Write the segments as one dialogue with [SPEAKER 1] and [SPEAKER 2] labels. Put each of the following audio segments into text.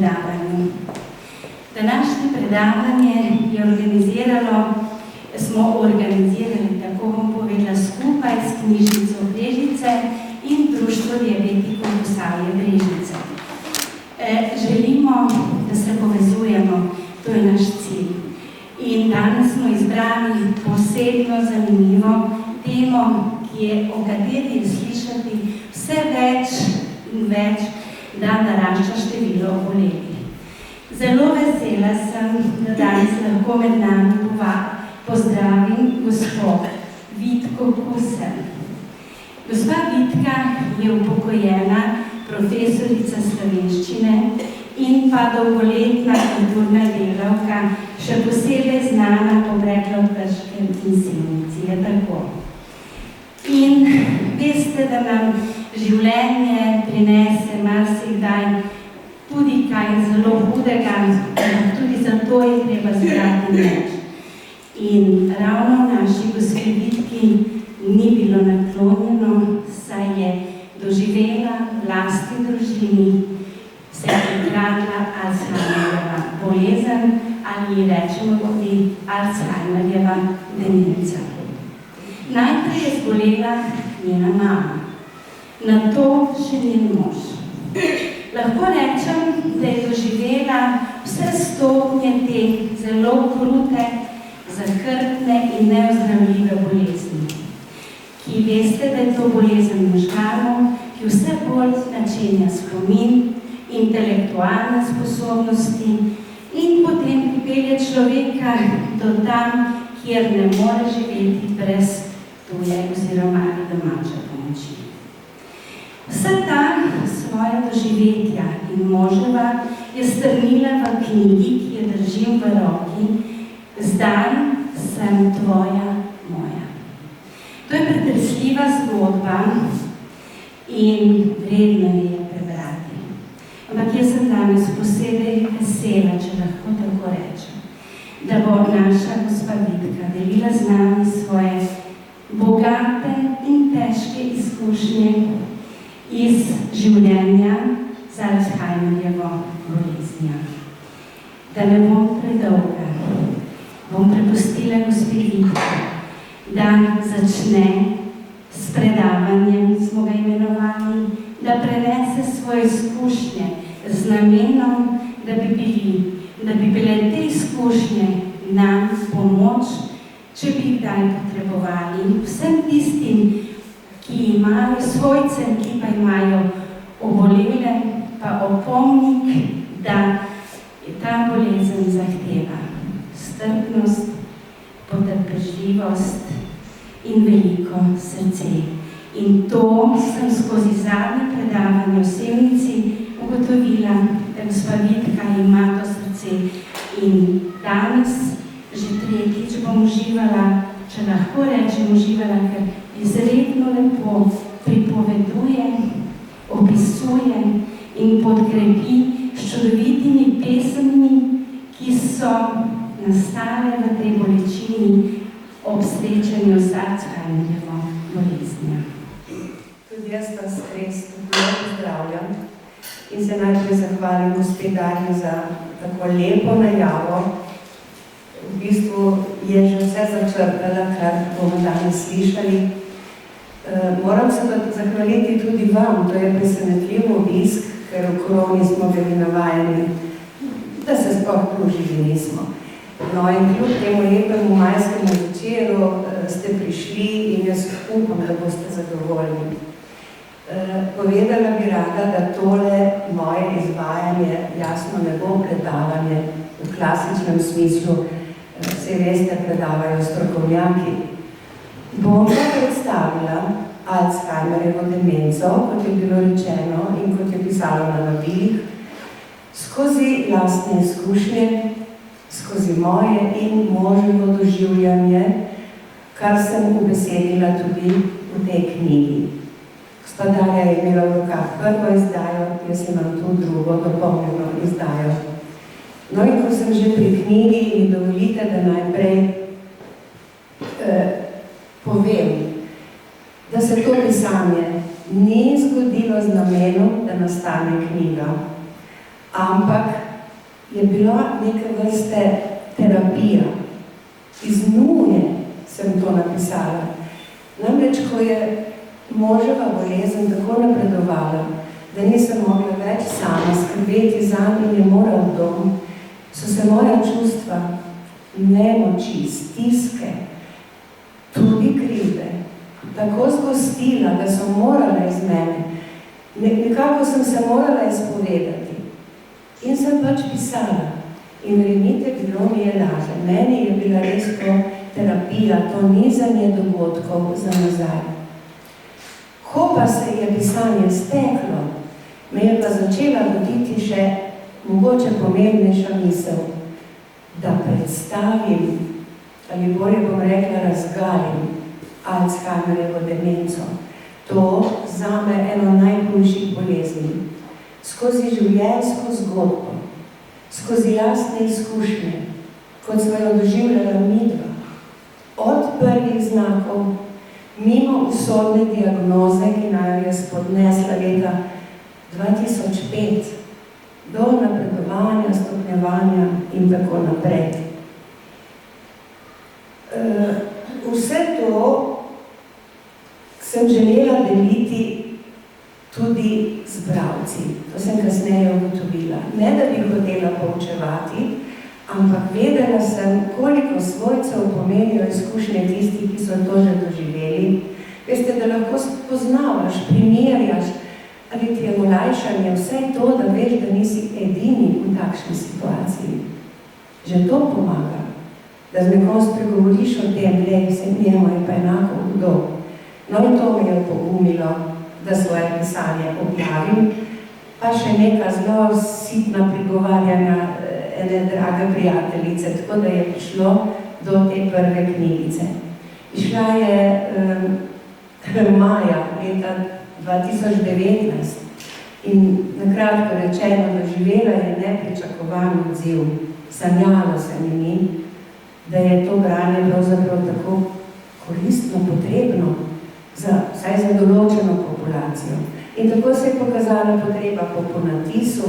[SPEAKER 1] predavanju. Današnje predavanje smo organizirali, tako bom povedala, skupaj s knjižnico Brežice in Društvo diabetikov Posavje Brežice. Želimo, da se povezujemo, to je naš cilj. In danes smo izbrali posebno zanimivo temo, o kateri je slišati vse več in več, da narašča število obolelih. Zelo vesela sem, da danes lahko med nami pozdravim gospo Vitko Kusen. Gospa Vitka je upokojena profesorica slovenščine in pa dolgoletna kulturna delavka, še posebej znana po Breklov-Krškem in Sevnici, je tako. In veste, da nam življenje prinese marsikdaj tudi kaj zelo hudega, tudi zato je treba zbrati več. In ravno naši gospe Vitki ni bilo naklonjeno, saj je doživela v lastni družini, se je prikradla Alzheimerjeva bolezen ali rečemo tudi Alzheimerjeva demenca. Najprej je zbolela njena mama, nato še njen mož. Lahko rečem, da je doživela vse stopnje te zelo krute, zahrbtne in neozdravljive bolezni, ki veste, da je to bolezen možganov, ki vse bolj načenja spomin, intelektualne sposobnosti in potem pripelje človeka do tam, kjer ne more živeti brez tuje oziroma domače pomoči. Vsa ta svoja doživetja in moževa je strnila v knjigi, ki jo držim v roki, Zdaj sem tvoja, moja. To je pretresljiva zgodba in vredno je prebrati. Ampak jaz sem danes posebej vesela, če lahko tako rečem, da bo naša gospa Vitka delila z nami svoje bogate in težke izkušnje iz življenja z Alzheimerjevo boleznijo. Da ne bom predolga, bom prepustila gospe Vitki, da začne s predavanjem, smo ga imenovali, da prenese svoje izkušnje z namenom, da bi bile te izkušnje nam pomoč, če bi kdaj potrebovali vsem tistim, ki imajo svojcem, ki pa imajo obolele, pa opomnik, da je ta bolezen zahteva strpnost, potrpežljivost in veliko srce. In to sem skozi zadnje predavanje v Sevnici ugotovila, da gospa Vitka ima to srce. In danes že tretjič bom uživala, če lahko rečem uživala, ker izredno lepo pripoveduje, opisuje in podkrepi s čudovitimi pesmimi, ki so nastale v tej bolečini ob srečanju z Alzheimerjevo boleznijo.
[SPEAKER 2] Tudi jaz vas res tako pozdravljam in se najprej zahvalim gospe Darji za tako lepo najavo. V bistvu je že vse začrtala, kar bomo danes slišali. Moram se zahvaliti tudi vam, to je presenetljiv obisk, ker v koroni smo bili navajeni, da se sploh družili nismo. No in kljub temu lepemu majskemu večeru ste prišli in jaz upam, da boste zadovoljni. Povedala bi rada, da tole moje izvajanje jasno ne bo predavanje v klasičnem smislu, vse veste, predavajo strokovnjaki. Bom pa predstavila Alzheimerjevo demenco, kot je bilo rečeno in kot je pisalo na vabilih, skozi lastne izkušnje, skozi moje in moževo doživljanje, kar sem ubesedila tudi v tej knjigi. Gospa Darja je imela v rokah prvo izdajo, jaz imam tu drugo, dopolnjeno izdajo. No in ko sem že pri knjigi, mi dovolite, da najprej povem, da se to pisanje ni zgodilo z namenom, da nastane knjiga, ampak je bila neke vrste terapija. Iz nuje sem to napisala. Namreč, ko je moževa bolezen tako napredovala, da nisem mogla več sama skrbeti zanj in je moral v dom, so se moja čustva nemoči, stiske, tudi krivde, tako zgostila, da so morala iz mene. Nekako sem se morala izpovedati. In sem pač pisala. In verjemite, bilo mi je laže. Meni je bila res to terapija, to nizanje dogodkov za nazaj. Ko pa se je pisanje steklo, me je pa začela voditi še mogoče pomembnejša misel, da predstavim, ali bolje bom rekla, razgalim Alzheimerjevo demenco. To zame eno najhujših bolezni. Skozi življenjsko zgodbo, skozi lastne izkušnje, kot sva jo doživljala midva, od prvih znakov, mimo usodne diagnoze, ki naj je spodnesla leta 2005, do napredovanja, stopnjevanja in tako naprej. Vse to sem želela deliti tudi z bralci. To sem kasneje ugotovila. Ne, da bi hotela poučevati, ampak vedela sem, koliko svojcev pomenijo izkušnje tistih, ki so to že doživeli. Veste, da lahko poznavaš, primerjaš, ali ti je olajšanje vse to, da veš, da nisi edini v takšni situaciji. Že to pomaga, da z nekom spregovoriš o tem, se njemu je pa enako hudo. No in to me je pogumilo, da svoje pisanje objavim, pa še neka zelo sitna prigovarjanja ene drage prijateljice, tako da je prišlo do te prve knjigice. Išla je maja leta 2019 in nakratko rečeno doživela je nepričakovan odziv. Sanjalo se mi ni, da je to branje pravzaprav tako koristno, potrebno, vsaj za določeno populacijo. In tako se je pokazala potreba po ponatisu.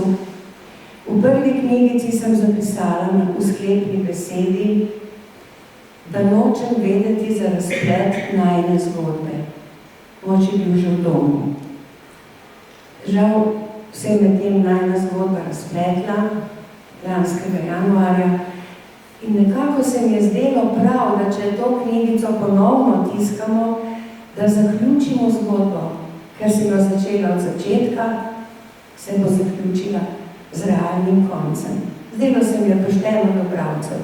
[SPEAKER 2] V prvi knjigici sem zapisala v sklepni besedi, da nočem vedeti za razplet najine zgodbe. Moč je bil že v domu. Žal se je med tem najina zgodba razpletla lanskega januarja in nekako se mi je zdelo prav, da če to knjigico ponovno tiskamo, da zaključimo zgodbo, ker sem jo začela od začetka, se bo zaključila z realnim koncem. Zdelo se mi je pošteno do bralcev.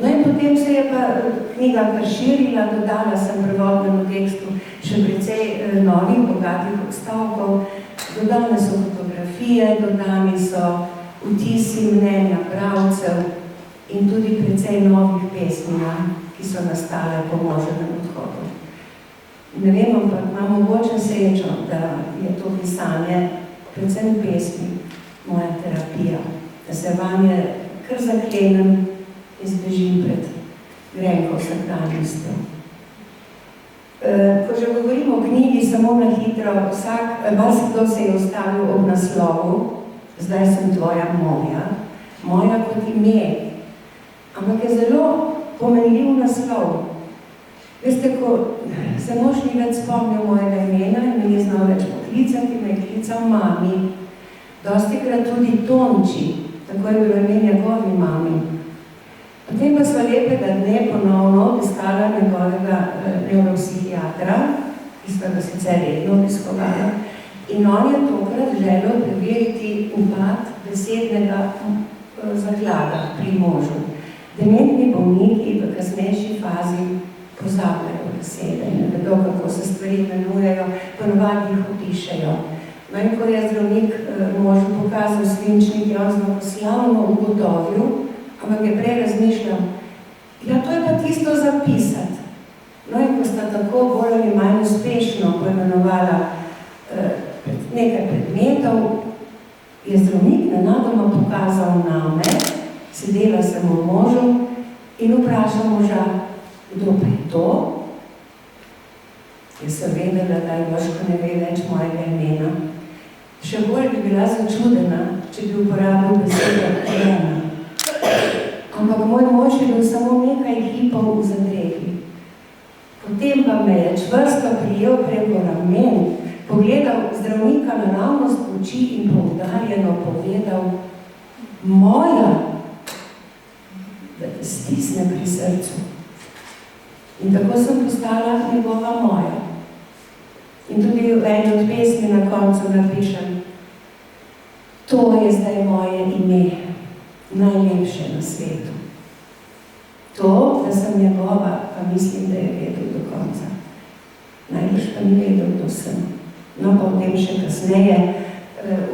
[SPEAKER 2] No in potem se je pa knjiga razširila, dodala sem prevodnemu tekstu še precej novih, bogatih odstavkov, dodane so fotografije, dodani so vtisi mnenja bralcev in tudi precej novih pesmi, ki so nastale po možnem odhodu. Ne vem, ampak imam mogoče srečo, da je to pisanje, predvsem pesmi, moja terapija, da se vanje kar zaklenem in zbežim pred grenko vsakdanjostjo. Ko že govorimo o knjigi, samo na hitro, marsikdo se je ustavil ob naslovu, zdaj sem tvoja moja kot ime. Ampak je zelo pomenljiv naslov. Veste, ko se mož ni več spomnil mojega imena in me ni znal več poklicati, me je klical mami. Dostikrat tudi Tonči, tako je bilo ime njegovi mami. Potem pa sva lepega dne ponovno obiskala njegovega nevropsihiatra, ki sva ga sicer redno obiskovala, in on je tokrat želel preveriti upad besednega zaklada pri možu. Dementni bolniki v kasnejši fazi pozabljajo besede in ne vedo, kako se stvari imenujejo, ponovadi jih opišejo. No in ko je zdravnik možu pokazal svinčnik, je on zelo slavno ugotovil, ampak je prej razmišljal, ja, to je pa tisto zapisati. No in ko sta tako bolj ali manj uspešno poimenovala nekaj predmetov, je zdravnik nenadoma pokazal name, sedela sem v možu in vprašal moža, kdo pa je to? Jaz sem vedela, da je Jožko ne ve več mojega imena. Še bolj bi bila začudena, če če bi uporabil besedo ena. Ampak moj mož je bil samo nekaj hipov v zadregi. Potem pa me je čvrsto prijel preko ramen, pogledal zdravnika naravnost v oči in poudarjeno povedal: moja, da te stisne pri srcu. In tako sem postala njegova moja. In tudi v eni od pesmi na koncu napišem: to je zdaj moje ime, najlepše na svetu. To, da sem njegova, pa mislim, da je vedel do konca. Najbrž pa ni vedel, kdo sem. No, pa v tem še kasneje.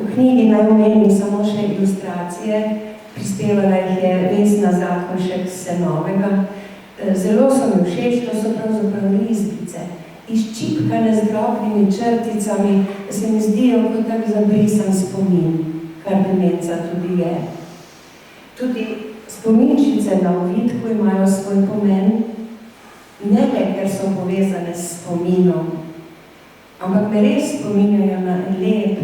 [SPEAKER 2] V knjigi naj omenim samo še ilustracije, prispevala jih je Vesna Zakonšek Senovega. Zelo so mi všeč, to so pravzaprav risbice, izčipkane z drobnimi črticami, da se mi zdijo kot tak zabrisan spomin, kar demenca tudi je. Tudi spominčice na ovitku imajo svoj pomen, ne le, ker so povezane s spominom, ampak me res spominjajo na lep,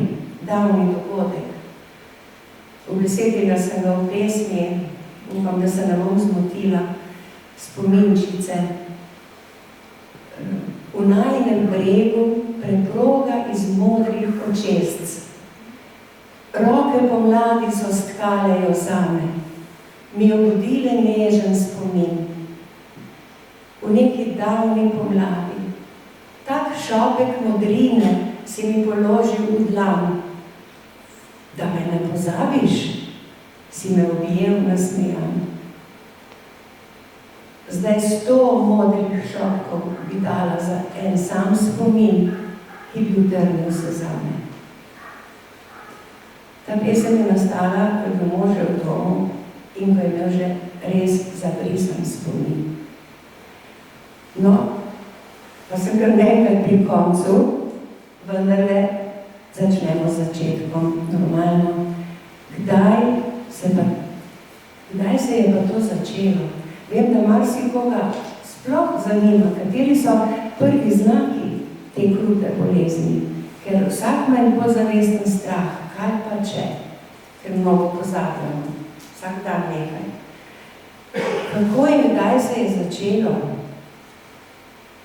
[SPEAKER 2] davni dogodek. Ubesedila sem ga v pesmi, upam, da se ne bom zmotila, spominčice. V najinem bregu preproga iz modrih očesc. Roke pomladi so stkale jo zame, mi obudile nežen spomin. V neki davni pomladi, tak šopek modrine si mi položil v dlan. Da me ne pozabiš, si me objel nasmejan. Zdaj 100 modrih šopkov bi dala za en sam spomin, ki bi utrnil se zame. Ta pesem je nastala, ko je bil mož v domu in ko je imel že res zabrisan spomin. No, pa sem kar nekaj pri koncu, vendarle začnemo z začetkom, normalno. Kdaj se je pa to začelo? Vem, da marsikoga sploh zanima, kateri so prvi znaki te krute bolezni, ker vsak ima pozavesten strah, kaj pa če, ker mnogo pozabljamo, vsak dan nekaj. Kako in kdaj se je začelo?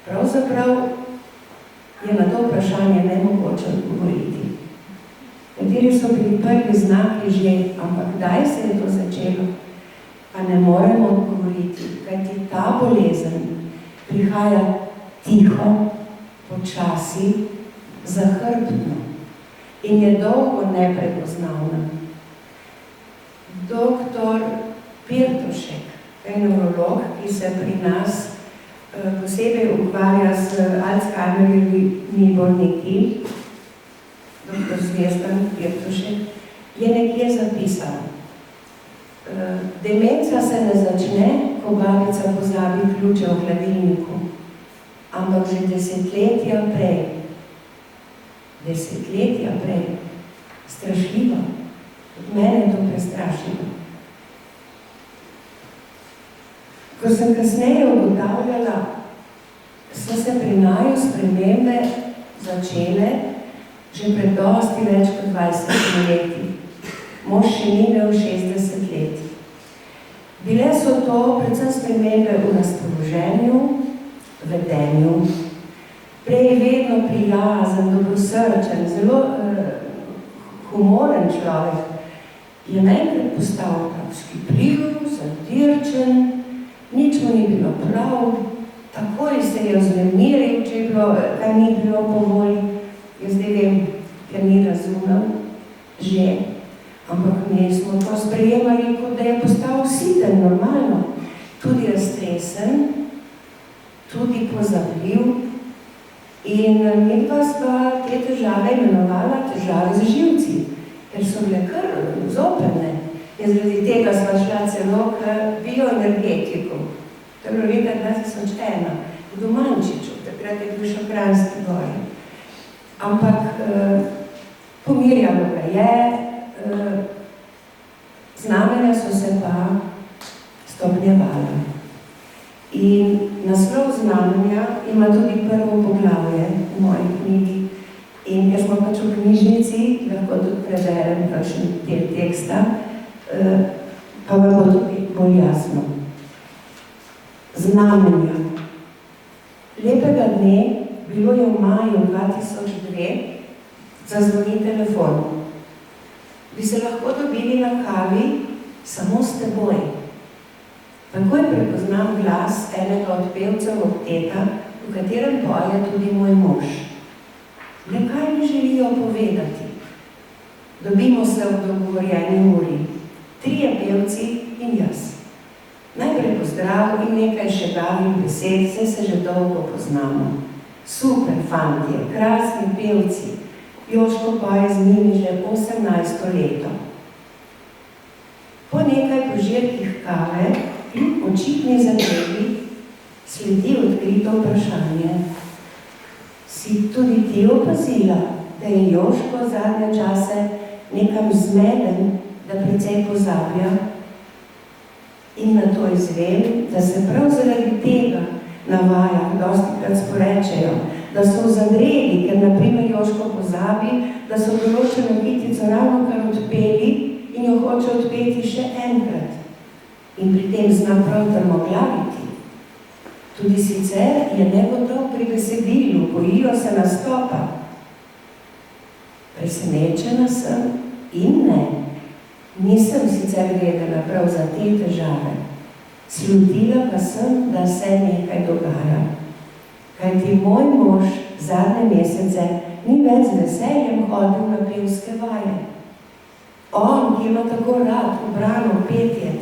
[SPEAKER 2] Pravzaprav je na to vprašanje nemogoče odgovoriti. Kateri so bili prvi znaki že, ampak kdaj se je to začelo? Pa ne moremo odgovoriti, kajti ta bolezen prihaja tiho, počasi, zahrbtno in je dolgo neprepoznavna. Doktor Pirtošek, nevrolog, ki se pri nas posebej ukvarja z Alzheimerjevimi bolniki, doktor Zvezdan Pirtošek, je nekje zapisal: demenca se ne začne, ko babica pozabi ključe v hladilniku, ampak že desetletja prej. Desetletja prej. Strašljivo. Od mene je to prestrašilo. Ko sem kasneje ugotavljala, so se pri naju spremembe začele že pred dosti več kot 20 leti. Mož še ni imel 60 let. Bile so to predvsem spremembe v razpoloženju, vedenju. Prej je vedno prijazen, dobrosrčen, zelo humoren človek. Je naenkrat postal skipljiv, zadirčen, nič mu ni bilo prav, takoj se je vznemiril, če je bilo, kaj ni bilo po volji. Jaz zdaj vem, ker ni razumel, že. Ampak mi smo to sprejemali, kot da je postal siten, normalno. Tudi raztresen, tudi pozabljiv. In midva sva te težave imenovala težave z živci, ker so bile kar zoprne. In zaradi tega sva šla celo k bioenergetiku. To je bilo leta 2001, v Domančiču, takrat je bil še v Kranjski Gori. Ampak pomirjalo ga je, znamenja so se pa stopnjevala. In naslov znamenja ima tudi prvo poglavje v moji knjigi. In ker smo pač v knjižnici, ga lahko tudi preberem kakšen del teksta, pa vam bo tudi bolj jasno. Znamenja. Lepega dne, bilo je v maju 2002, zazvoni telefon. Bi se lahko dobili na kavi samo s teboj. Takoj prepoznam glas enega od pevcev okteta, v katerem poje tudi moj mož. Le kaj mi želijo povedati? Dobimo se v dogovorjeni uri. 3 pevci in jaz. Najprej pozdrav in nekaj šegavih besed, saj se že dolgo poznamo. Super fantje, krasni pevci. Joško poje z njimi že 18. leto. Po nekaj požirkih kave, očitni zadregi, sledi odkrito vprašanje. Si tudi ti opazila, da je Joško zadnje čase nekam zmeden, da precej pozablja? In na to izvem, da se prav zaradi tega na vajah dostikrat sporečejo, da so v zadregi, ker na primer Joško pozabi, da so določeno kitico ravno kar odpeli in jo hoče odpeti še enkrat. In pri tem zna prav trmoglaviti. Tudi sicer je negotov pri besedilu, bojijo se nastopa. Presenečena sem in ne. Nisem sicer vedela prav za te težave. Slutila pa sem, da se nekaj dogaja. Kajti moj mož zadnje mesece ni več z veseljem hodil na pevske vaje. On, ki ima tako rad ubrano petje,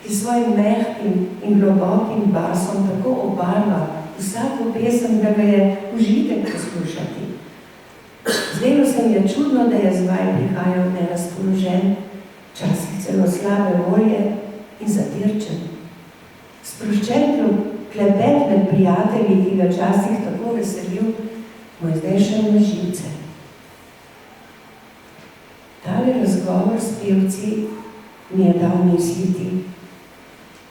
[SPEAKER 2] ki svojim mehkim in globokim basom tako obarva vsako pesem, da ga je užitek poslušati. Zdelo se mi je čudno, da je z vaj prihajal nerazpoložen, včasih celo slabe volje in zadirčen. Sproščen klepet med prijatelji, ki ga včasih tako veselil, mu je zdaj šel na živce. Tale razgovor s pevci mi je dal misliti.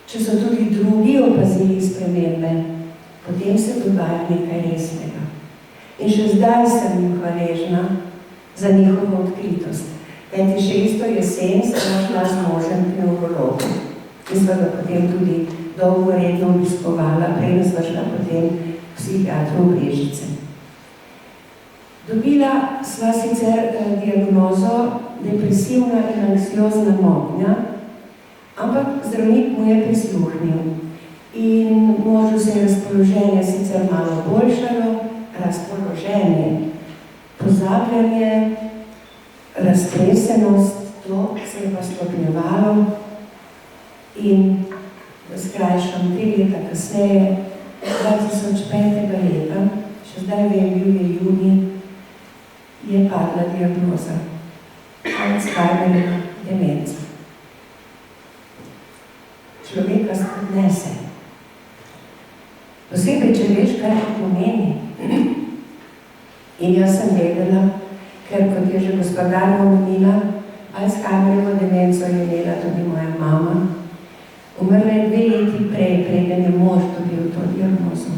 [SPEAKER 2] Če so tudi drugi opazili spremembe, potem se dogaja nekaj resnega. In še zdaj sem jim hvaležna za njihovo odkritost. Kajti še isto jesen sem šla z možem k neurologu. In sva ga potem tudi dolgo redno obiskovala, preden sva šla potem k psihiatru v Brežice. Dobila sva sicer diagnozo depresivna in anksiozna motnja, ampak zdravnik mu je prisluhnil. In možu se je razpoloženje sicer malo boljšalo, razpoloženje, pozabljanje, raztresenost, to se je pa stopnjevalo in da skrajšam 3 leta kasneje, 2005. leta, še zdaj vem, bil je junij, je padla diagnoza Alzheimerjeva demenca. Človeka spodnese. Posebej, če veš, kaj to pomeni. In jaz sem vedela, ker kot je že gospodarno omenila, Alzheimerjevo demenco je imela tudi moja mama. Umrla je 2 leti prej, preden je mož dobil to diagnozo.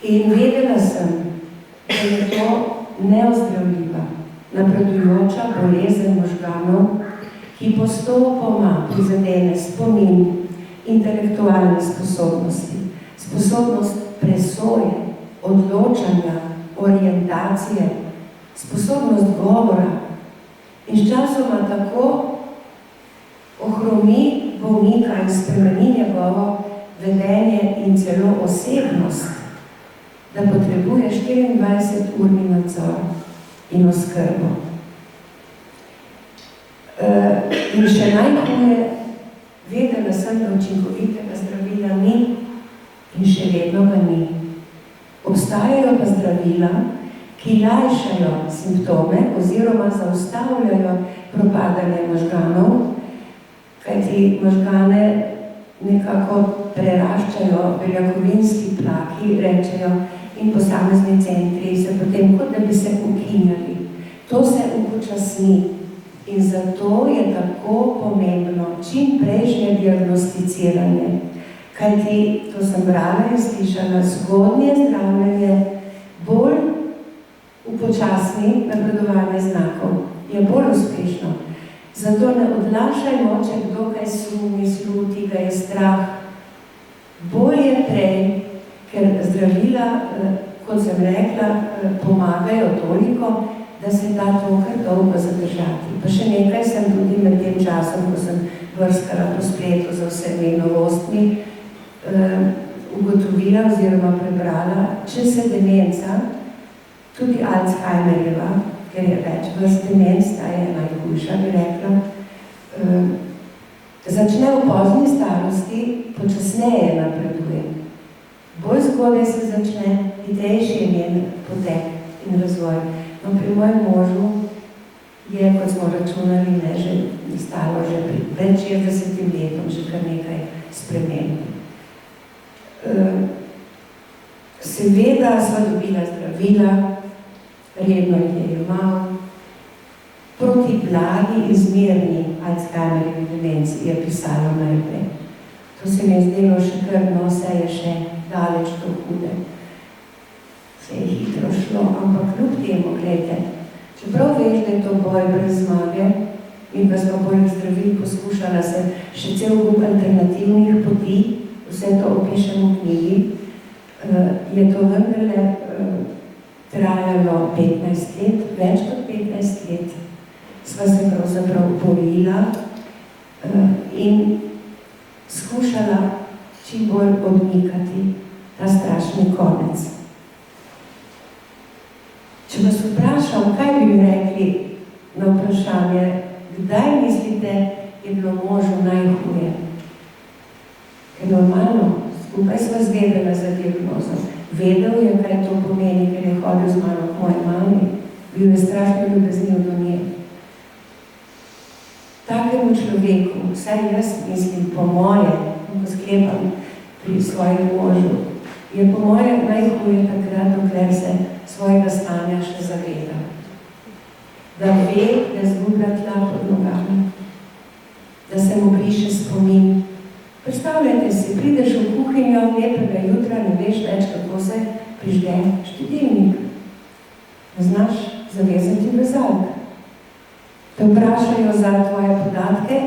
[SPEAKER 2] In vedela sem, da je to neozdravljiva, napredujoča bolezen možganov, ki postopoma prizadene spomin, intelektualne sposobnosti, sposobnost presoje, odločanja, orientacije, sposobnost govora in sčasoma tako ohromi bolnika in spremeni njegovo vedenje in celo osebnost, da potrebuje 24-urni nadzor in oskrbo. In še najhuje, vedela sem, da učinkovitega zdravila ni in še vedno ga ni. Obstajajo pa zdravila, ki lajšajo simptome oziroma zaustavljajo propadanje možganov, kajti možgane nekako preraščajo beljakovinski plaki, rečejo, in posamezni centri se potem, kot da bi se ukinjali. To se upočasni in zato je tako pomembno čim prejšnje diagnosticiranje, kajti, to sem brala in slišala, zgodnje zdravljenje bolj upočasni napredovanje znakov, je bolj uspešno. Zato ne odlašajmo, če kdo kaj sumi, sluti, ga je strah. Bolje prej, ker zdravila, kot sem rekla, pomagajo toliko, da se da to kar dolgo zadržati. Pa še nekaj sem tudi med tem časom, ko sem vrskala po spletu za vsemi novostmi, ugotovila oziroma prebrala, če se demenca, tudi Alzheimerjeva, ker je več vrst demenc, ta je najhujša, bi rekla, začne v pozni starosti, počasneje napreduje. Bolj zgodaj se začne, hitrejši je njen potek in razvoj. No, pri mojem možu je, kot smo računali, ne, že stalo že pred 60 letom, že kar nekaj sprememb. Seveda sva dobila zdravila, redno jih je jemal, proti blagi in zmerni Alzheimerjevi demenci je pisalo najprej. To se mi je zdelo še kar, no, vse je še daleč do hude. Se je hitro šlo, ampak kljub temu, gledajte, čeprav veš, da je to boj brez zmage in pa smo bolj zdravil poskušala se še cel kup alternativnih poti, vse to opišemo v knjigi, je to vendarle trajalo 15 let, več kot 15 let, sva se pravzaprav borila in skušala čim bolj odmikati ta strašni konec. Če vas vprašam, kaj bi mi rekli na vprašanje, kdaj mislite, je bilo možu najhuje? Ker normalno, skupaj sva zvedela za diagnozo. Vedel je, kaj to pomeni, ker je hodil z mano k moji mami. Bil je strašno ljubeznil do nje. Takemu človeku, vsaj jaz mislim, po moje, ko sklepam pri svojem možu, je po moje najhuje takrat, dokler se svojega stanja še zaveda. Da ve, da zgublja tla pod nogami, da se mu briše spomin. Predstavljajte si, prideš v kuhinjo lepega jutra, ne veš več, kako se prižge štedilnik. Ne znaš zavezati vezalk. Te vprašajo za tvoje podatke,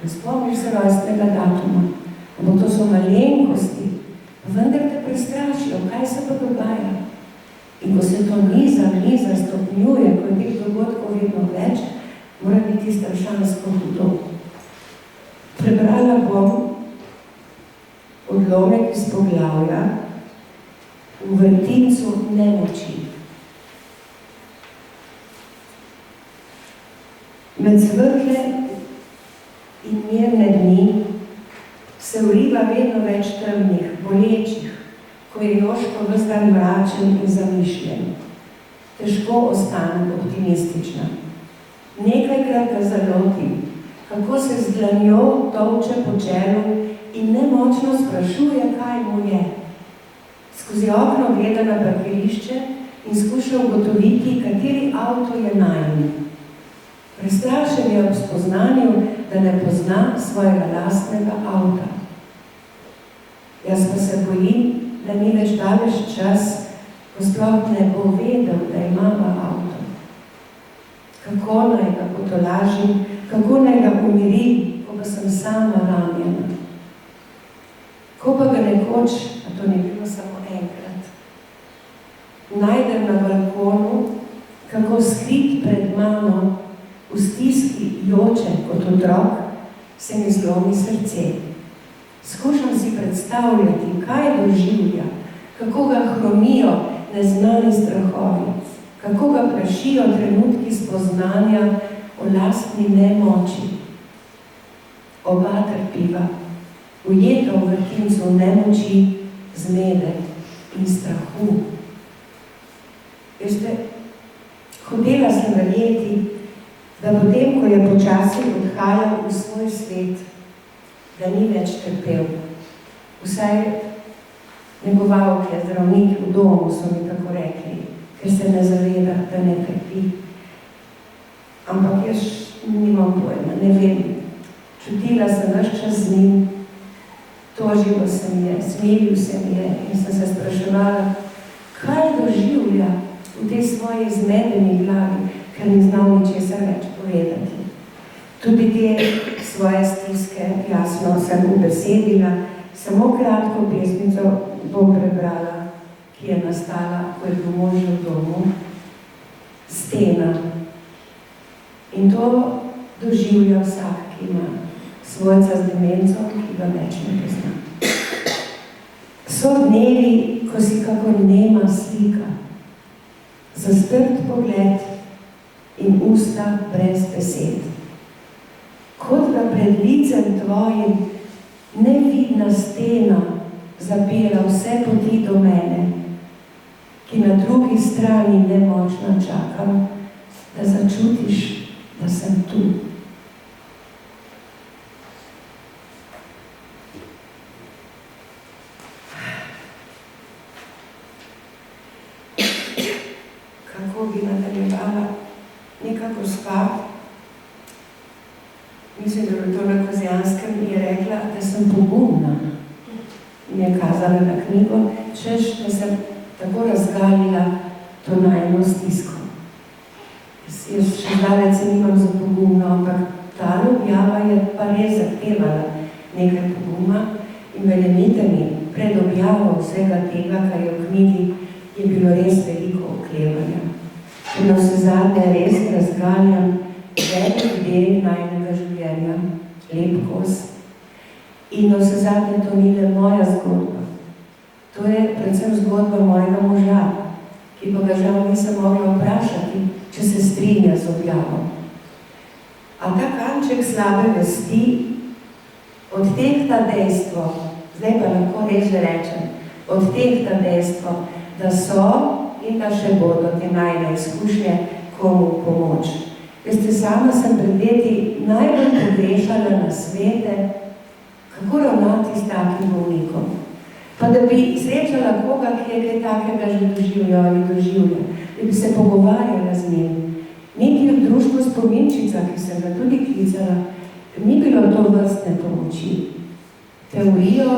[SPEAKER 2] ne spomniš se rojstnega datuma. Ampak to so malenkosti, vendar te prestrašijo, kaj se pa dogaja. In ko se to niza stopnjuje, ko je teh dogodkov vedno več, mora biti strašansko hudo. Prebrala bom odlomek iz poglavja v vrtincu nemoči. Med svetle in mirne dni se vliva vedno več temnih, bolečih, ko je Jožko ves dan mračen in zamišljen. Težko ostanem optimistična. Nekajkrat ga zalotim, kako se z dlanjo tolče po čelu in nemočno sprašuje, kaj mu je. Skozi okno gleda na parkirišče in skuša ugotoviti, kateri avto je najin. Prestrašen je ob spoznanju, da ne pozna svojega lastnega avta. Jaz pa se bojim, da ni več daleč čas, ko sploh ne bo vedel, da imava avto. Kako naj ga potolažim, kako naj ga umirim, ko pa sem sama ranjena. Ko pa ga nekoč, a to ni bilo samo enkrat, najdem na balkonu, kako skrit pred mano, v stiski joče kot otrok, se mi zlomi srce. Skušam si predstavljati, kaj doživlja, kako ga hromijo neznani strahovi, kako ga prašijo trenutki spoznanja o lastni nemoči. Oba trpiva, ujeta v vrtincu nemoči, zmede in strahu. Veste, hotela sem verjeti, da potem, ko je počasi odhajal v svoj svet, da ni več trpel. Vsaj negovalke, zdravniki v domu so mi tako rekli, ker se ne zaveda, da ne trpi. Ampak jaz nimam pojma, ne vem. Čutila sem naš čas z njim, tožilo se mi je, smilil se mi je in sem se spraševala, kaj doživlja v v tej svoji zmedeni glavi, ker ni znal ničesar več povedati. Tudi te svoje stiske, jasno, sem ubesedila, samo kratko pesmico bom prebrala, ki je nastala, ko je bil mož v domu, Stena. In to doživlja vsak, ki ima svojca z demenco, ki ga več ne pozna. So dnevi, ko si kakor nema slika, zastrt pogled in usta brez besed. Kot da pred licem tvojim nevidna stena zapira vse poti do mene, ki na drugi strani nemočna čakam, da začutiš, da sem tu. Kako bi nadaljevala? Neka gospa, mislim, da je to na Kozjanskem, mi je rekla, da sem pogumna. Mi je kazala na knjigo, češ, da sem tako razgalila to najno stisko. Jaz še zdaleč se nimam za pogumno, ampak ta objava je pa res zahtevala nekaj poguma in verjemite mi, pred objavo vsega tega, kar je v knjigi, je bilo res veliko oklevanja. In na vse zadnje res razgaljam velik del najnega življenja, lep kos. In na vse zadnje to ni le moja zgodba. To je predvsem zgodba mojega moža, ki pa ga žal nisem mogla vprašati, če se strinja z objavo. A ta kanček slabe vesti odtehta dejstvo, zdaj pa lahko res že rečem, odtehta dejstvo, da so in da še bodo te najne izkušnje komu pomoč. Veste, sama sem pred leti najbolj pogrešala na svete, kako ravnati s takim bolnikom. Pa da bi srečala koga, ki je kaj takega že doživljal ali doživljal, da bi se pogovarjala z njim. Niti v društvu Spominčica, ki sem ga tudi klicala, ni bilo to vrstne pomoči. Teorijo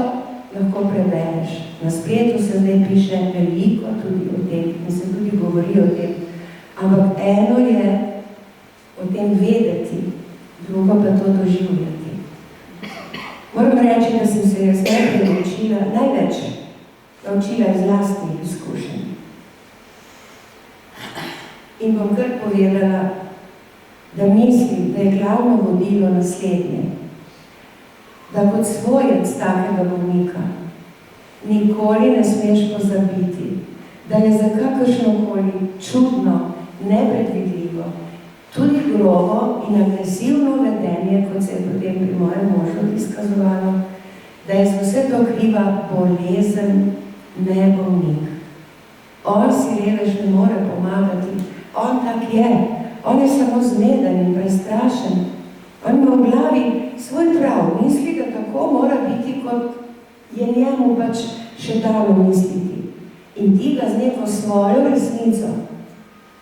[SPEAKER 2] lahko prebereš. Na spletu se zdaj piše veliko tudi o tem in se tudi govori o tem. Ampak eno je o tem vedeti, drugo pa to doživljati. Moram reči, da sem se jaz največ naučila iz lastnih izkušenj. In bom kar povedala, da mislim, da je glavno vodilo naslednje, da kot svojec takega bolnika nikoli ne smeš pozabiti, da je za kakršnokoli čudno, nepredvidljivo, tudi grobo in agresivno vedenje, kot se je potem pri mojem možu izkazovalo, da je za vse to kriva bolezen, ne bolnik. On si revež ne more pomagati, on tak je, on je samo zmeden in prestrašen. On ima v glavi svoj prav, misli, da tako mora biti, kot je njemu pač še dalo misliti. In ti ga z neko svojo resnico,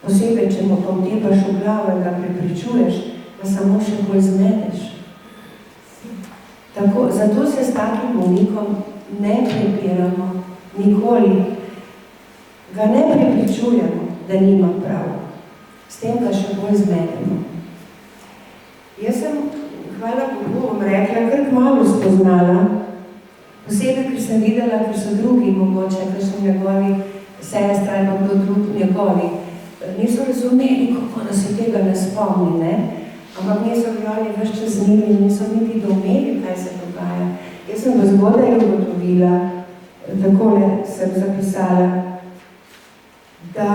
[SPEAKER 2] posebej, če mu povtepaš v glavo in ga prepričuješ, da samo še bolj zmedeš. Tako, zato se s takim bolnikom ne prepiramo, nikoli. Ga ne prepričujemo, da nima prav. S tem ga še bolj zmedemo. Jaz sem, hvala Bogu, bom rekla, kar kmalu spoznala, posebej, ker sem videla, ker so drugi mogoče, ker so njegovi sestra in kdo drug njegovi, niso razumeli, kako da se tega ne spomni, ne? Ampak niso bili več čez njimi, niso niti domeli, kaj se dogaja. Jaz sem v zgodaj ugotovila, takole sem zapisala, da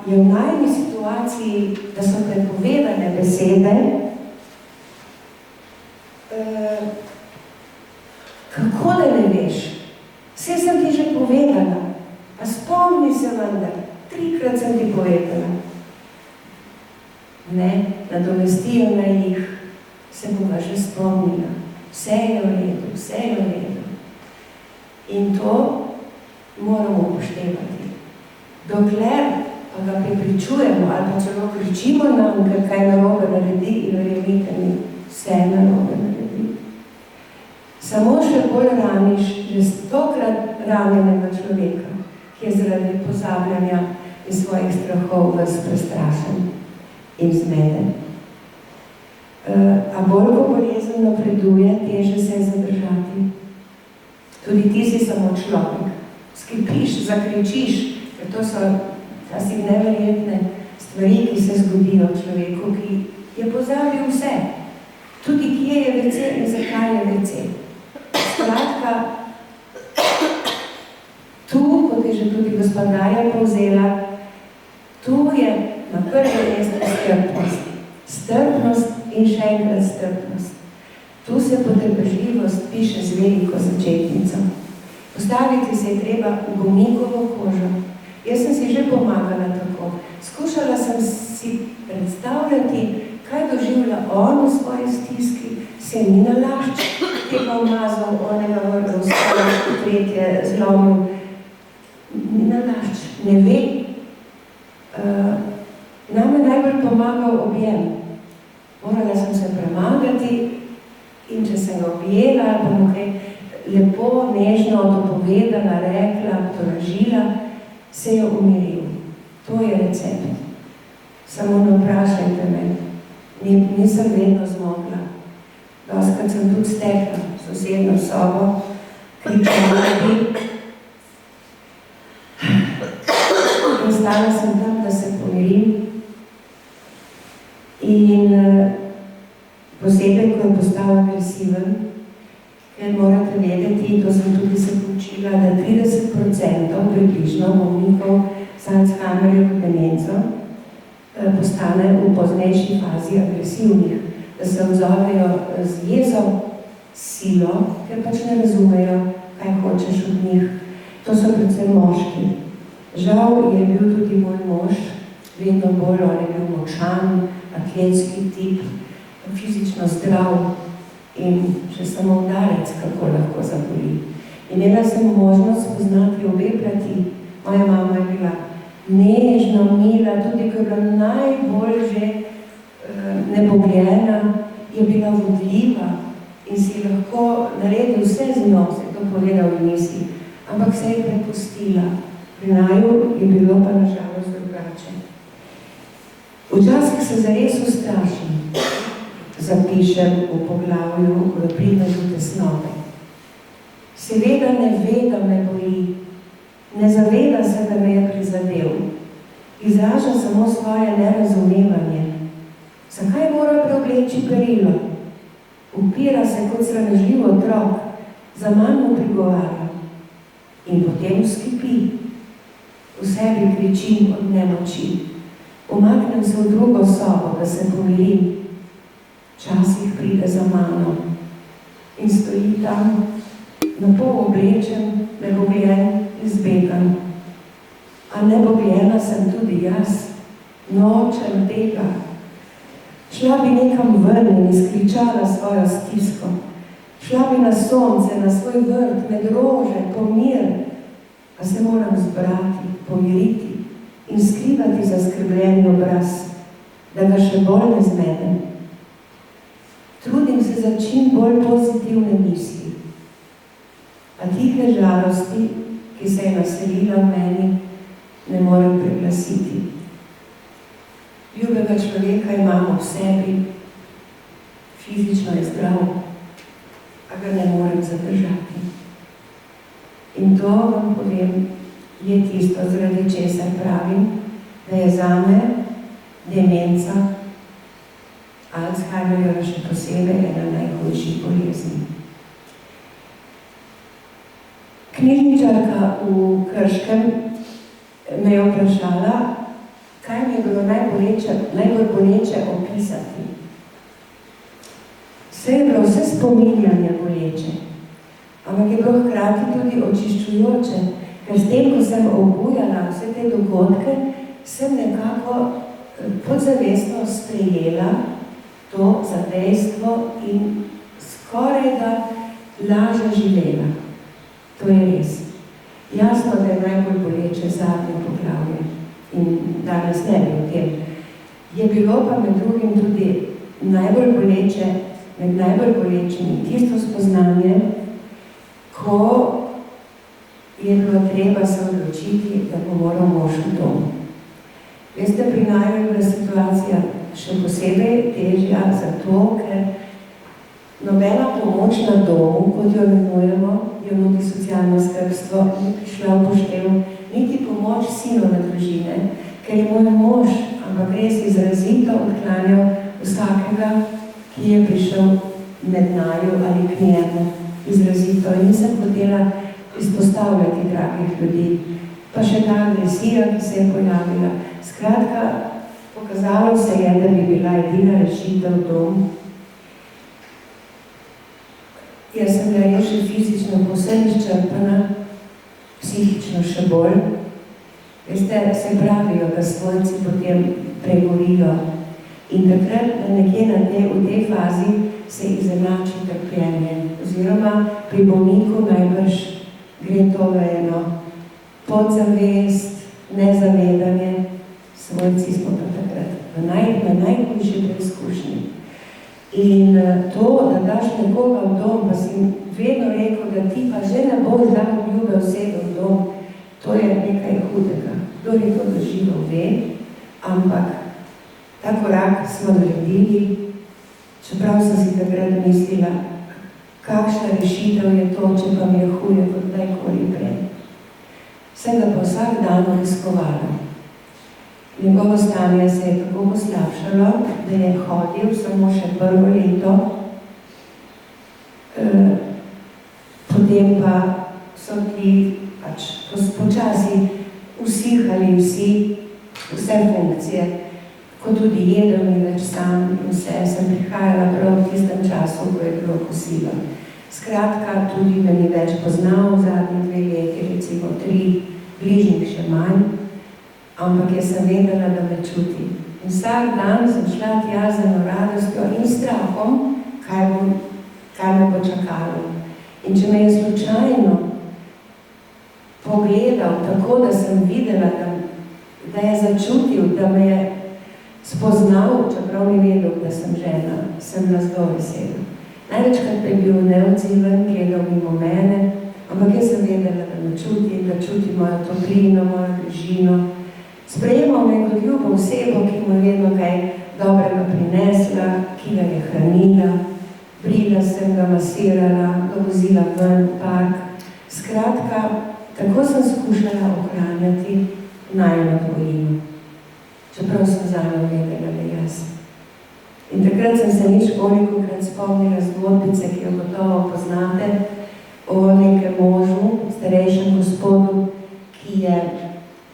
[SPEAKER 2] je v najni situaciji, da so prepovedane besede, kako da ne veš? Vse sem ti že povedala, a spomni se vendar, 3-krat sem ti povedala. Ne, nadomestijo na jih, se bova že spomnila. Vse je v redu, vse je v redu. In to moramo upoštevati. Dokler pa ga prepričujemo ali pa celo kričimo nam, ker kaj narobe naredi in verjemite mi, vse narobe naredi. Samo še bolj raniš že 100-krat ranjenega človeka, ki je zaradi pozabljanja in svojih strahov vas prestrašen in zmeden. A bolj ko bolezen napreduje, teže se je zadržati. Tudi ti si samo človek. Skipiš, zakričiš, ker to so včasih neverjetne stvari, ki se zgodijo človeku, ki je pozabil vse. Tudi kje je WC in zakaj je WC. Skratka, tu, kot je že tudi gospodarja povzela, tu je na prvo mesto strpnost. Strpnost in še enkrat strpnost. Tu se potrpežljivost piše z veliko začetnico. Postaviti se je treba v bolnikovo kožo. Jaz sem si že pomagala tako. Skušala sem si predstavljati, kaj doživlja on v svoji stiski, se ni nalašč, tega umazal, onega vrgal, stalaški tretje, zlomil. Ni nalašč, ne ve. Nam je najbolj pomagal objem. Morala sem se premagati in če sem ga objela, pa mu kaj lepo, nežno dopovedala, rekla, tolažila, se je umiril. To je recept. Samo ne vprašajte me. Nisem vedno zmogla. Doskrat sem tudi stekla v sosednjo sobo, kričala bi. In stala sem tam, da se pomirim. In posebej, ko je postal agresiven, ker morate vedeti, to sem tudi se poučila, da 30% približno bolnikov s Alzheimerjevo demenco postane v poznejši fazi agresivnih, da se odzovejo z jezo, silo, ker pač ne razumejo, kaj hočeš od njih. To so predvsem moški. Žal je bil tudi moj mož, vedno bolj, on je bil močan, atletski tip, fizično zdrav in še samo udarec, kako lahko zaboli. Imela sem možnost spoznati obe plati. Moja mama je bila nežna, mila, tudi ko je bila najbolj že nebogljena, je bila vodljiva in si lahko naredil vse z njo, se je to povedal v misli, ampak se je prepustila. Pri naju je bilo pa nažalost drugače. Včasih se zares ustrašim, zapišem v poglavju, v primežu tesnobe. Seveda ne ve, da me boli, ne zaveda se, da me je prizadel. Izraža samo svoje nerazumevanje. Zakaj mora preobleči perilo? Upira se kot sramežljiv otrok, za manj mu prigovarja. In potem skipi. V sebi kričim od nemoči. Umaknem se v drugo sobo, da se pomirim. Včasih pride za mano in stoji tam, napol oblečen, nebogljen, izbegan. A nebogljena sem tudi jaz, nočem tega. Šla bi nekam ven in izkričala svojo stisko. Šla bi na sonce, na svoj vrt, med rože, po mir. A se moram zbrati, pomiriti in skrivati zaskrbljeni obraz, da ga še bolj ne zmedem. Trudim se za čim bolj pozitivne misli. A tihe žalosti, ki se je naselila v meni, ne morem preglasiti. Ljubega človeka imamo v sebi, fizično je zdrav, a ga ne morem zadržati. In to vam povem, je tisto, zaradi česar pravim, da je zame demenca, Alzheimerjeva še posebej, ena najhujših bolezni. Knjižničarka v Krškem me je vprašala, kaj mi je bilo najbolj boleče opisati. Vse spominjanje boleče, ampak je bilo hkrati tudi očiščujoče, ker s tem, ko sem obujala vse te dogodke, sem nekako podzavestno sprejela to za dejstvo in skoraj da lažje živela. To je res. Jasno, da je najbolj boleče zadnje poglavje in danes ne bi o tem. Je bilo pa med drugim tudi najbolj boleče, med najbolj bolečimi tisto spoznanje, ko je bilo treba se odločiti, da bo moral mož v dom. Veste, pri naju je bila situacija še posebej težja, zato ker nobena pomoč na domu, kot jo imenujemo, jo nudi socialno skrbstvo, ni prišla v poštev, niti pomoč sinove družine, ker je moj mož, ampak res izrazito odklanjal vsakega, ki je prišel med naju ali k njemu. Izrazito. In nisem hotela izpostavljati dragih ljudi. Pa še ta agresija, ki se je pojavila. Skratka, pokazalo se je, da bi bila edina rešitev dom. Jaz sem bila res še fizično povsem izčrpana, psihično še bolj. Veste, se pravijo, da svojci potem pregorijo. In takrat nekje v tej fazi se izenači trpljenje. Oziroma pri bolniku najbrž gre to v eno podzavest, nezavedanje. Svojci smo pa takrat na najhujši preizkušnji. In to, da daš nekoga v dom, pa si vedno rekel, da ti pa že ne boš dal ljube osebe v dom, to je nekaj hudega. Kdo je to doživel, ve, ampak ta korak smo naredili, čeprav sem si takrat mislila, kakšna rešitev je to, če pa mi je huje kot kdajkoli prej. Sem ga pa vsak dan obiskovala. Njegovo stanje se je tako poslabšalo, da je hodil samo še prvo leto. Potem pa so ti počasi usihali vse funkcije, kot tudi jedel mi več sam in vse. Sem prihajala prav v tistem času, ko je bilo kosilo. Skratka, tudi me ni več poznal v zadnjih 2 leti, recimo 3, bližnjih še manj, ampak jaz sem vedela, da me čuti. In vsak dan sem šla tja z eno radostjo in strahom, kaj me bo čakalo. In če me je slučajno pogledal tako, da sem videla, da je začutil, da me je spoznal, čeprav ni vedel, da sem žena, sem nas zelo vesela. Največkrat je bil neodziven, gledal mimo mene, ampak jaz sem vedela, da me čuti, da čuti mojo toplino, mojo bližino. Sprejemal me kot ljubo osebo, ki mu je vedno kaj dobrega prinesla, ki ga je hranila, brila sem ga, masirala, ga vozila ven v park. Skratka, tako sem skušala ohranjati najino dvojino. Čeprav sem zanjo vedela, da jaz. In takrat sem se ničkolikokrat spomnila zgodbice, ki jo gotovo poznate, o nekem možu, starejšem gospodu, ki je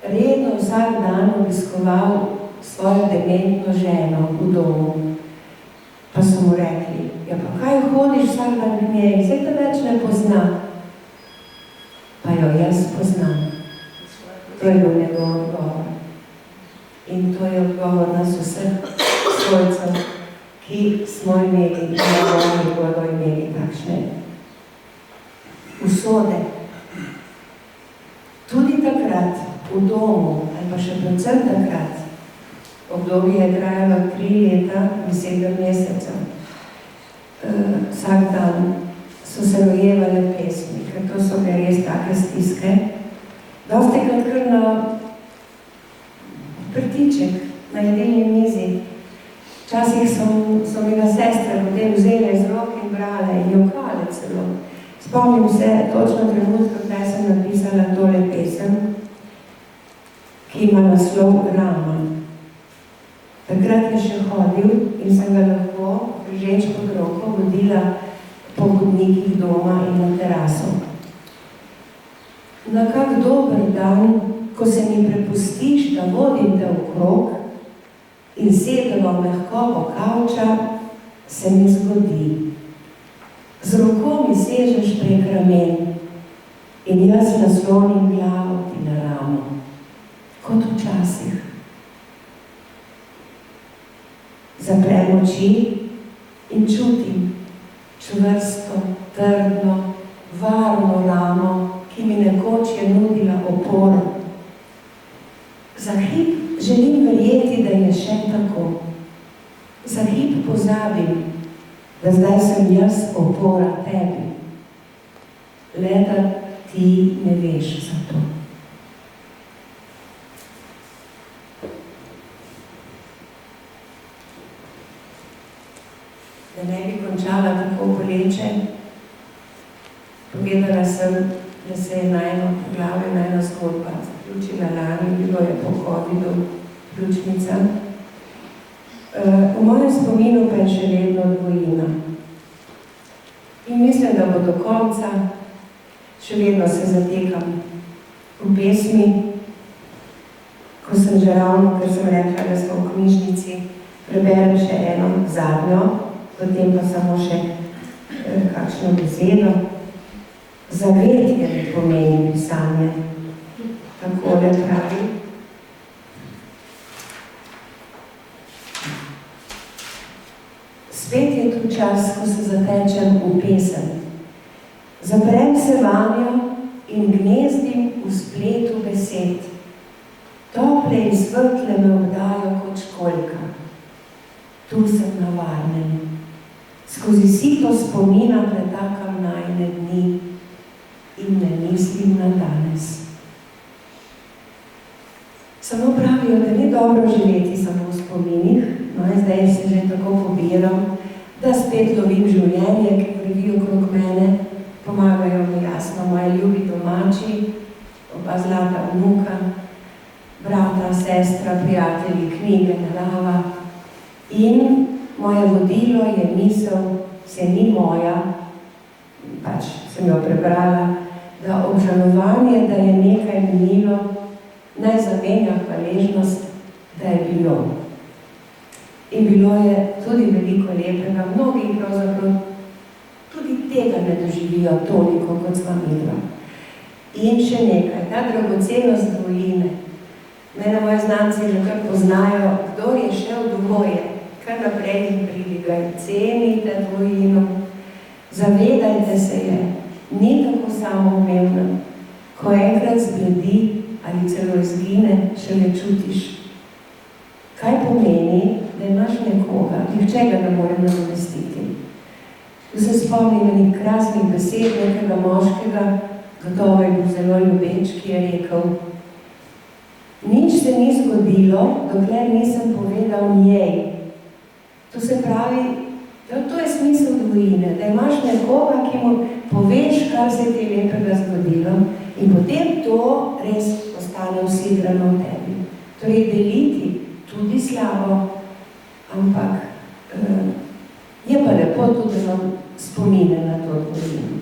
[SPEAKER 2] redno vsak dan obiskoval svojo dementno ženo v domu. Pa so mu rekli, ja pa kaj hodiš vsak dan k njej, zdaj te več ne pozna. Pa jo jaz poznam. To je bil njegov odgovor. In to je odgovor nas vseh svojcev, ki smo imeli in ne bodo imeli takšne usode. Tudi takrat v domu, ali pa še predvsem takrat, obdobje je trajalo 3 leta in 7 mesecev. Vsak dan so se rojevale pesmi, ker to so bile res take stiske. Dosti krat kar na prtiček, na jedilni mizi. Včasih so mi ga sestre potem vzele iz rok in brale in jokale celo. Spomnim se točno trenutka, kdaj sem napisala tole pesem, ki ima naslov Rama. Takrat je še hodil in sem ga lahko, držeč pod roko, vodila po hodnikih doma in na teraso. Na kak dober dan, ko se mi prepustiš, da vodim te okrog in sedemo mehkobo kavča, se mi zgodi. Z roko mi sežeš prek ramen in jaz naslonim glavo ti na ramo, kot včasih. Zaprem oči in čutim čvrsto, trdno, varno ramo, ki mi nekoč je nudila oporo. Za hip želim verjeti, da je še tako. Za hip pozabim, da zdaj sem jaz opora tebi. Le da ti ne veš za to. da ne bi končala tako boleče, povedala sem, da se je najno poglavje, najna zgodba zaključila lani, bilo je po COVID-u pljučnica. V mojem spominu pa je še vedno dvojina. In mislim, da bo do konca, še vedno se zatekam v pesmi, ko sem že ravno, ker sem rekla, da smo v knjižnici, preberem še eno zadnjo, potem pa samo še kakšno besedo. Zavetje mi pomeni pisanje, takole pravi. Spet je tu čas, ko se zatečem v pesem. Zaprem se vanjo in gnezdim v spletu besed. Tople in svetle me obdajo kot školjka. Tu sem na varnem. Skozi sito spomina pretakam najine dni in ne mislim na danes. Samo pravijo, da ni dobro živeti samo v spominih, no in zdaj se že tako pobiram, da spet lovim življenje, ki vrvi okrog mene, pomagajo mi jasno moji ljubi domači, oba zlata vnuka, brata, sestra, prijatelji, knjige, narava in moje vodilo je misel, se ni moja, pač sem jo prebrala, da obžalovanje, da je nekaj minilo, naj zamenja hvaležnost, da je bilo. In bilo je tudi veliko lepega, mnogi pravzaprav tudi tega ne doživijo toliko, kot sva midva. In še nekaj, ta dragocenost dvojine. Mene moji znanci že kar poznajo, kdo je šel dvoje, kar naprej jih pridigajo, cenite dvojino, zavedajte se je, ni tako samoumevno, ko enkrat zbledi ali celo izgine, še ne čutiš. Kaj pomeni, da imaš nekoga, nihče ga ne more nadomestiti. Tu se spomnim enih krasnih besed nekega moškega, gotovo je bil zelo ljubeč, ki je rekel: nič se ni zgodilo, dokler nisem povedal njej. To se pravi, da to je smisel dvojine, da imaš nekoga, ki mu poveš, kar se ti lepega zgodilo in potem to res ostane usidrano v tebi. Torej deliti tudi slabo, ampak je pa lepo tudi spomine na to dvojino.